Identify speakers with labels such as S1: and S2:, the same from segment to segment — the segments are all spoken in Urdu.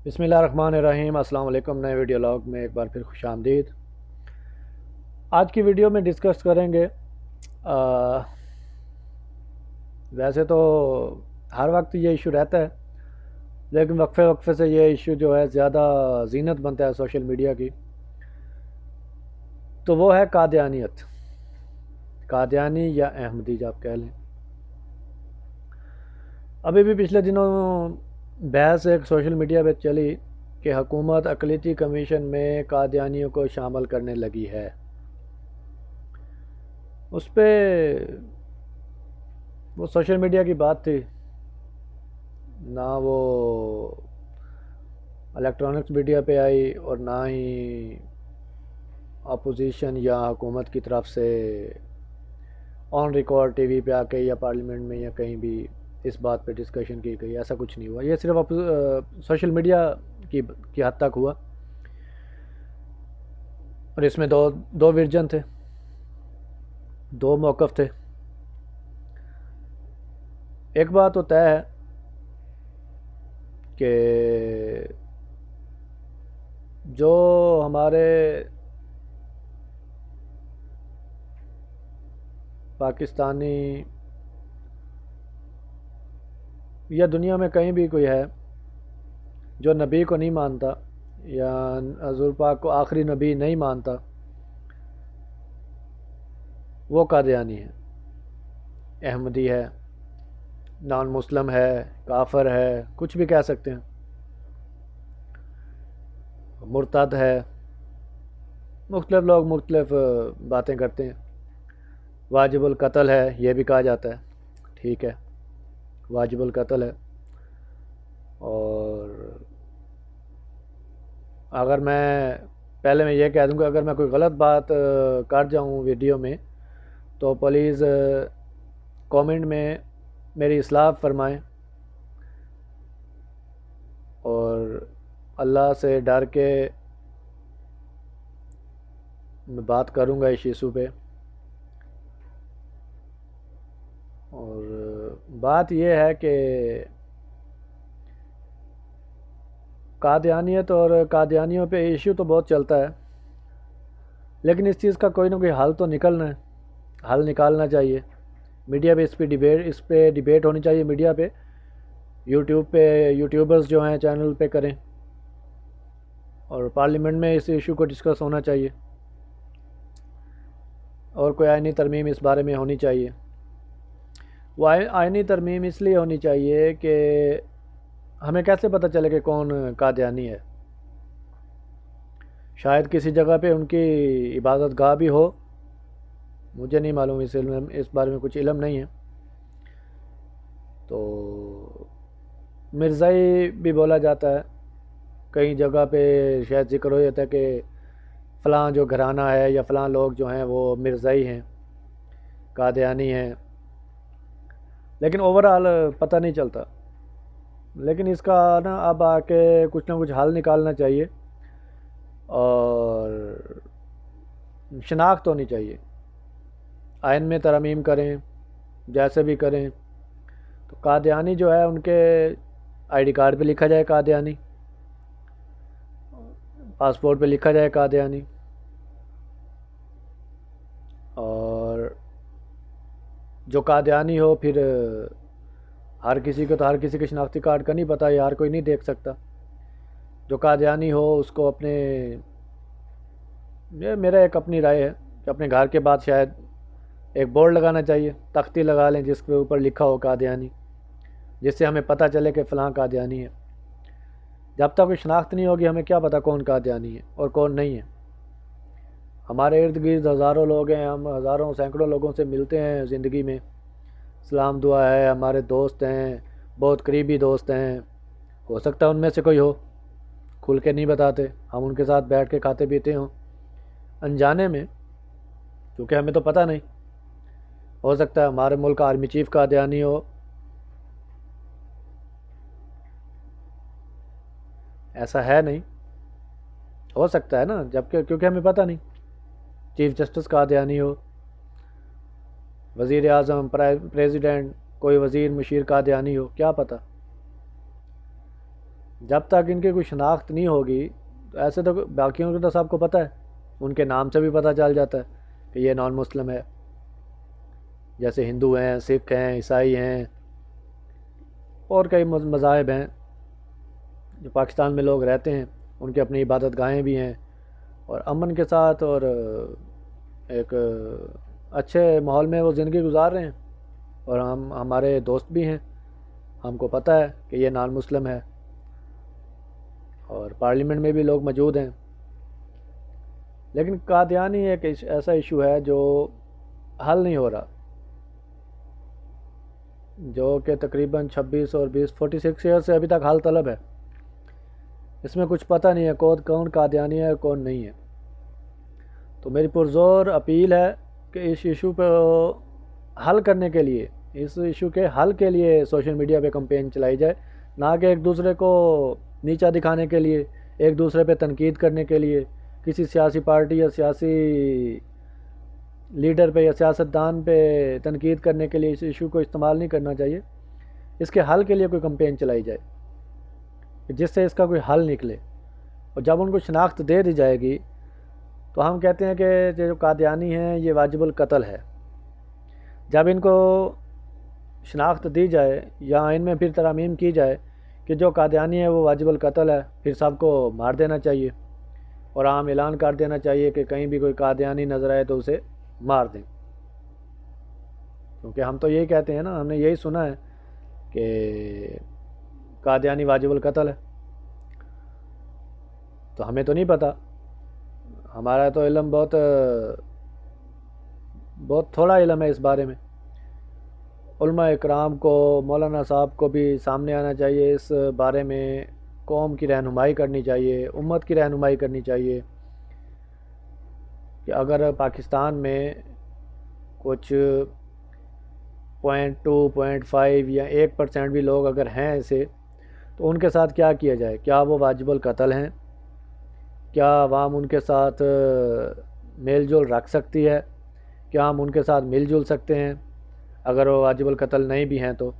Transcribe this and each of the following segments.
S1: بسم اللہ الرحمن الرحیم۔ السلام علیکم۔ نئے ویڈیو لاگ میں ایک بار پھر خوش آمدید۔ آج کی ویڈیو میں ڈسکس کریں گے ویسے تو ہر وقت یہ ایشو رہتا ہے، لیکن وقفے وقفے سے یہ ایشو جو ہے زیادہ زینت بنتا ہے سوشل میڈیا کی، تو وہ ہے قادیانیت، قادیانی یا احمدی آپ کہہ لیں۔ ابھی بھی پچھلے دنوں بحث ایک سوشل میڈیا پہ چلی کہ حکومت اقلیتی کمیشن میں قادیانیوں کو شامل کرنے لگی ہے۔ اس پہ وہ سوشل میڈیا کی بات تھی، نہ وہ الیکٹرانکس میڈیا پہ آئی اور نہ ہی اپوزیشن یا حکومت کی طرف سے آن ریکارڈ ٹی وی پہ آ کے یا پارلیمنٹ میں یا کہیں بھی اس بات پہ ڈسکشن کی گئی۔ ایسا کچھ نہیں ہوا، یہ صرف سوشل میڈیا کی حد تک ہوا، اور اس میں دو ورژن تھے، دو موقف تھے۔ ایک بات تو طے ہے کہ جو ہمارے پاکستانی یا دنیا میں کہیں بھی کوئی ہے جو نبی کو نہیں مانتا یا حضور پاک کو آخری نبی نہیں مانتا، وہ قادیانی ہے، احمدی ہے، نان مسلم ہے، کافر ہے، کچھ بھی کہہ سکتے ہیں، مرتد ہے، مختلف لوگ مختلف باتیں کرتے ہیں۔ واجب القتل ہے، یہ بھی کہا جاتا ہے، ٹھیک ہے، واجب القتل ہے۔ اور اگر پہلے میں یہ کہہ دوں کہ اگر میں کوئی غلط بات کر جاؤں ویڈیو میں تو پلیز کومنٹ میں میری اصلاح فرمائیں، اور اللہ سے ڈر کے میں بات کروں گا اس ایشو پہ۔ اور بات یہ ہے کہ قادیانیت اور قادیانیوں پہ ایشو تو بہت چلتا ہے، لیکن اس چیز کا کوئی نہ کوئی حل تو نکلنا ہے، حل نکالنا چاہیے میڈیا پہ، اس پہ ڈیبیٹ ہونی چاہیے میڈیا پہ، یوٹیوب پہ یوٹیوبرز جو ہیں چینل پہ کریں، اور پارلیمنٹ میں اس ایشو کو ڈسکس ہونا چاہیے، اور کوئی آئینی ترمیم اس بارے میں ہونی چاہیے۔ وہ آئینی ترمیم اس لیے ہونی چاہیے کہ ہمیں کیسے پتہ چلے کہ کون قادیانی ہے؟ شاید کسی جگہ پہ ان کی عبادت گاہ بھی ہو، مجھے نہیں معلوم، اس بارے میں کچھ علم نہیں ہے۔ تو مرزائی بھی بولا جاتا ہے، کئی جگہ پہ شاید ذکر ہو جاتا ہے کہ فلاں جو گھرانہ ہے یا فلاں لوگ جو ہیں وہ مرزائی ہیں، قادیانی ہیں، لیکن اوورآل پتہ نہیں چلتا۔ لیکن اس کا نا اب آ کے کچھ نہ کچھ حل نکالنا چاہیے، اور شناخت ہونی چاہیے، آئین میں ترمیم کریں، جیسے بھی کریں۔ تو قادیانی جو ہے ان کے آئی ڈی کارڈ پہ لکھا جائے قادیانی، پاسپورٹ پہ لکھا جائے قادیانی، اور جو قادیانی ہو پھر ہر کسی کو تو ہر کسی کے شناختی کارڈ کا نہیں پتہ، یا ہر کوئی نہیں دیکھ سکتا۔ جو قادیانی ہو اس کو یہ میرا ایک اپنی رائے ہے کہ اپنے گھر کے بعد شاید ایک بورڈ لگانا چاہیے، تختی لگا لیں جس کے اوپر لکھا ہو قادیانی، جس سے ہمیں پتہ چلے کہ فلاں قادیانی ہے۔ جب تک کوئی شناخت نہیں ہوگی ہمیں کیا پتہ کون قادیانی ہے اور کون نہیں ہے؟ ہمارے ارد گرد ہزاروں لوگ ہیں، ہم ہزاروں سینکڑوں لوگوں سے ملتے ہیں زندگی میں، سلام دعا ہے، ہمارے دوست ہیں، بہت قریبی دوست ہیں، ہو سکتا ہے ان میں سے کوئی ہو، کھل کے نہیں بتاتے، ہم ان کے ساتھ بیٹھ کے کھاتے پیتے ہوں انجانے میں، کیونکہ ہمیں تو پتہ نہیں، ہو سکتا ہے ہمارے ملک کا آرمی چیف قادیانی ہو، ایسا ہے نہیں، ہو سکتا ہے نا، جبکہ کیونکہ ہمیں پتہ نہیں، چیف جسٹس قادیانی ہو، وزیر اعظم، پریزیڈنٹ، کوئی وزیر مشیر قادیانی ہو، کیا پتہ۔ جب تک ان کی کوئی شناخت نہیں ہوگی تو ایسے تو باقیوں کو تو سب کو پتہ ہے، ان کے نام سے بھی پتہ چل جاتا ہے کہ یہ نان مسلم ہے، جیسے ہندو ہیں، سکھ ہیں، عیسائی ہیں، اور کئی مذاہب ہیں جو پاکستان میں لوگ رہتے ہیں، ان کے اپنی عبادت گاہیں بھی ہیں، اور امن کے ساتھ اور ایک اچھے ماحول میں وہ زندگی گزار رہے ہیں، اور ہمارے دوست بھی ہیں، ہم کو پتہ ہے کہ یہ نان مسلم ہے، اور پارلیمنٹ میں بھی لوگ موجود ہیں۔ لیکن قادیانی ایک ایسا ایشو ہے جو حل نہیں ہو رہا، جو کہ تقریباً 26 اور 46 ایئر سے ابھی تک حل طلب ہے۔ اس میں کچھ پتہ نہیں ہے کون قادیانی ہے اور کون نہیں ہے۔ تو میری پرزور اپیل ہے کہ اس ایشو پہ حل کرنے کے لیے، اس ایشو کے حل کے لیے سوشل میڈیا پہ کمپین چلائی جائے، نہ کہ ایک دوسرے کو نیچا دکھانے کے لیے، ایک دوسرے پہ تنقید کرنے کے لیے، کسی سیاسی پارٹی یا سیاسی لیڈر پہ یا سیاستدان پہ تنقید کرنے کے لیے اس ایشو کو استعمال نہیں کرنا چاہیے۔ اس کے حل کے لیے کوئی کمپین چلائی جائے جس سے اس کا کوئی حل نکلے، اور جب ان کو شناخت دے دی جائے گی تو ہم کہتے ہیں کہ جو قادیانی ہیں یہ واجب القتل ہے۔ جب ان کو شناخت دی جائے یا ان میں پھر ترامیم کی جائے کہ جو قادیانی ہے وہ واجب القتل ہے، پھر سب کو مار دینا چاہیے، اور عام اعلان کر دینا چاہیے کہ کہیں بھی کوئی قادیانی نظر آئے تو اسے مار دیں، کیونکہ ہم تو یہی کہتے ہیں نا، ہم نے یہی سنا ہے کہ قادیانی واجب القتل ہے۔ تو ہمیں تو نہیں پتہ، ہمارا تو علم بہت تھوڑا علم ہے اس بارے میں۔ علماء اکرام کو، مولانا صاحب کو بھی سامنے آنا چاہیے، اس بارے میں قوم کی رہنمائی کرنی چاہیے، امت کی رہنمائی کرنی چاہیے کہ اگر پاکستان میں کچھ 0.2 0.5 یا 1% بھی لوگ اگر ہیں ایسے، تو ان کے ساتھ کیا کیا جائے؟ کیا وہ واجب القتل ہیں؟ کیا عوام ان کے ساتھ میل جول رکھ سکتی ہے؟ کیا ہم ان کے ساتھ مل جل سکتے ہیں اگر وہ واجب القتل نہیں بھی ہیں تو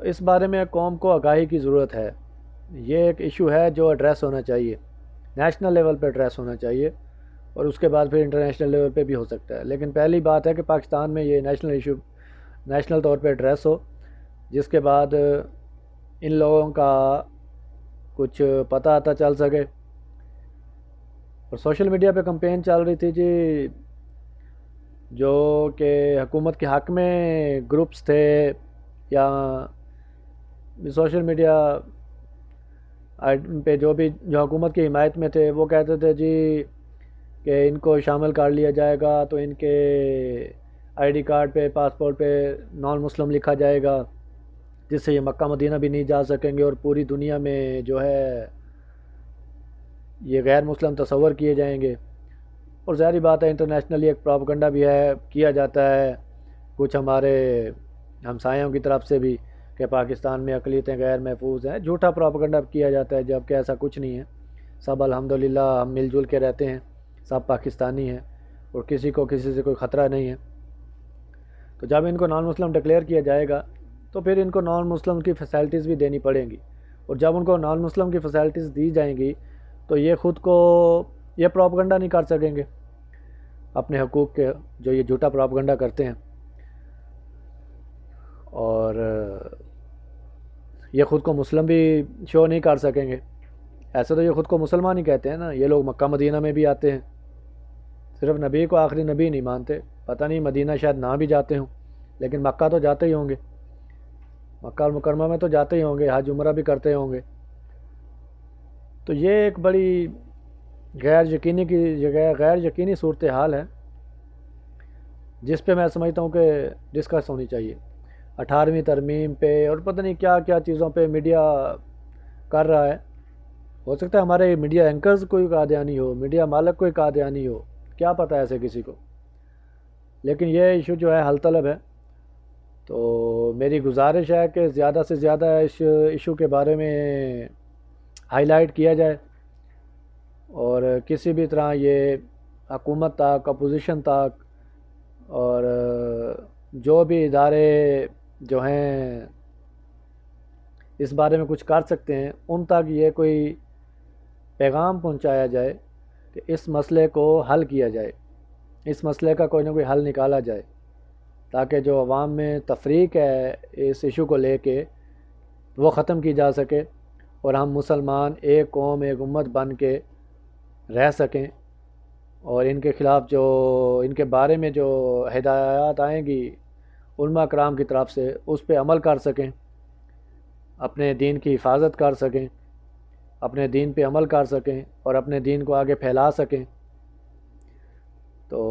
S1: اس بارے میں قوم کو آگاہی کی ضرورت ہے۔ یہ ایک ایشو ہے جو ایڈریس ہونا چاہیے، نیشنل لیول پہ ایڈریس ہونا چاہیے، اور اس کے بعد پھر انٹرنیشنل لیول پہ بھی ہو سکتا ہے، لیکن پہلی بات ہے کہ پاکستان میں یہ نیشنل ایشو نیشنل طور پہ ایڈریس ہو، جس کے بعد ان لوگوں کا کچھ پتہ آتا چل سکے۔ اور سوشل میڈیا پہ کمپین چل رہی تھی جی، جو کہ حکومت کے حق میں گروپس تھے یا سوشل میڈیا پہ جو حکومت کی حمایت میں تھے، وہ کہتے تھے جی کہ ان کو شامل کر لیا جائے گا تو ان کے آئی ڈی کارڈ پہ، پاسپورٹ پہ نان مسلم لکھا جائے گا، جس سے یہ مکہ مدینہ بھی نہیں جا سکیں گے، اور پوری دنیا میں جو ہے یہ غیر مسلم تصور کیے جائیں گے۔ اور ظاہری بات ہے انٹرنیشنلی ایک پروپیگنڈا بھی ہے، کیا جاتا ہے کچھ ہمارے ہمسایوں کی طرف سے بھی کہ پاکستان میں اقلیتیں غیر محفوظ ہیں، جھوٹا پروپیگنڈا کیا جاتا ہے، جبکہ ایسا کچھ نہیں ہے۔ سب الحمدللہ ہم مل جل کے رہتے ہیں، سب پاکستانی ہیں، اور کسی کو کسی سے کوئی خطرہ نہیں ہے۔ تو جب ان کو نان مسلم ڈکلیئر کیا جائے گا تو پھر ان کو نان مسلم کی فیسلٹیز بھی دینی پڑیں گی، اور جب ان کو نان مسلم کی فیسلٹیز دی جائیں گی تو یہ خود کو یہ پروپیگنڈا نہیں کر سکیں گے اپنے حقوق کے، جو یہ جھوٹا پروپیگنڈا کرتے ہیں، اور یہ خود کو مسلم بھی شو نہیں کر سکیں گے۔ ایسے تو یہ خود کو مسلمان ہی کہتے ہیں نا، یہ لوگ مکہ مدینہ میں بھی آتے ہیں، صرف نبی کو آخری نبی نہیں مانتے، پتہ نہیں مدینہ شاید نہ بھی جاتے ہوں، لیکن مکہ تو جاتے ہی ہوں گے، مکہ المکرمہ میں تو جاتے ہی ہوں گے، حج عمرہ بھی کرتے ہوں گے۔ تو یہ ایک بڑی غیر یقینی صورتحال ہے، جس پہ میں سمجھتا ہوں کہ ڈسکس ہونی چاہیے۔ 18ویں ترمیم پہ اور پتہ نہیں کیا کیا چیزوں پہ میڈیا کر رہا ہے۔ ہو سکتا ہے ہمارے میڈیا اینکرز کوئی قادیانی ہو، میڈیا مالک کوئی قادیانی ہو، کیا پتہ ایسے کسی کو، لیکن یہ ایشو جو ہے حل طلب ہے۔ تو میری گزارش ہے کہ زیادہ سے زیادہ اس ایشو کے بارے میں ہائی لائٹ کیا جائے، اور کسی بھی طرح یہ حکومت تک، اپوزیشن تک، اور جو بھی ادارے جو ہیں اس بارے میں کچھ کر سکتے ہیں ان تک یہ کوئی پیغام پہنچایا جائے کہ اس مسئلے کو حل کیا جائے، اس مسئلے کا کوئی نہ کوئی حل نکالا جائے، تاکہ جو عوام میں تفریق ہے اس ایشو کو لے کے وہ ختم کی جا سکے اور ہم مسلمان ایک قوم ایک امت بن کے رہ سکیں، اور ان کے خلاف جو ان کے بارے میں جو ہدایات آئیں گی علماء کرام کی طرف سے اس پہ عمل کر سکیں، اپنے دین کی حفاظت کر سکیں، اپنے دین پہ عمل کر سکیں اور اپنے دین کو آگے پھیلا سکیں۔ تو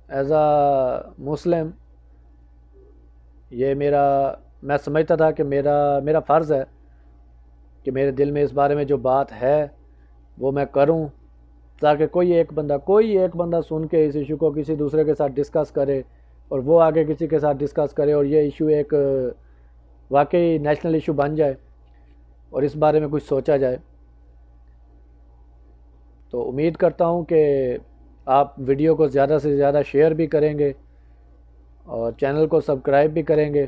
S1: ایز اے مسلم یہ میں سمجھتا تھا کہ میرا فرض ہے کہ میرے دل میں اس بارے میں جو بات ہے وہ میں کروں، تاکہ کوئی ایک بندہ سن کے اس ایشو کو کسی دوسرے کے ساتھ ڈسکس کرے اور وہ آگے کسی کے ساتھ ڈسکس کرے اور یہ ایشو ایک واقعی نیشنل ایشو بن جائے اور اس بارے میں کچھ سوچا جائے۔ تو امید کرتا ہوں کہ آپ ویڈیو کو زیادہ سے زیادہ شیئر بھی کریں گے اور چینل کو سبسکرائب بھی کریں گے،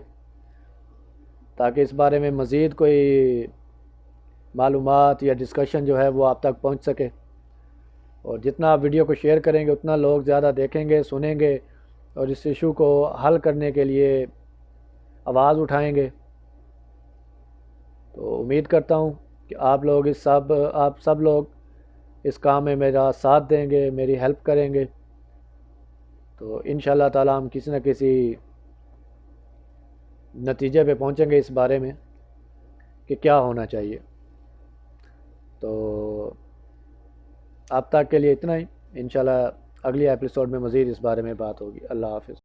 S1: تاکہ اس بارے میں مزید کوئی معلومات یا ڈسکشن جو ہے وہ آپ تک پہنچ سکے، اور جتنا آپ ویڈیو کو شیئر کریں گے اتنا لوگ زیادہ دیکھیں گے، سنیں گے اور اس ایشو کو حل کرنے کے لیے آواز اٹھائیں گے۔ تو امید کرتا ہوں کہ آپ سب لوگ اس کام میں میرا ساتھ دیں گے، میری ہیلپ کریں گے، تو انشاءاللہ تعالی ہم کسی نہ کسی نتیجے پہ پہنچیں گے اس بارے میں کہ کیا ہونا چاہیے۔ تو اب تک کے لیے اتنا ہی، انشاءاللہ اگلی ایپیسوڈ میں مزید اس بارے میں بات ہوگی۔ اللہ حافظ۔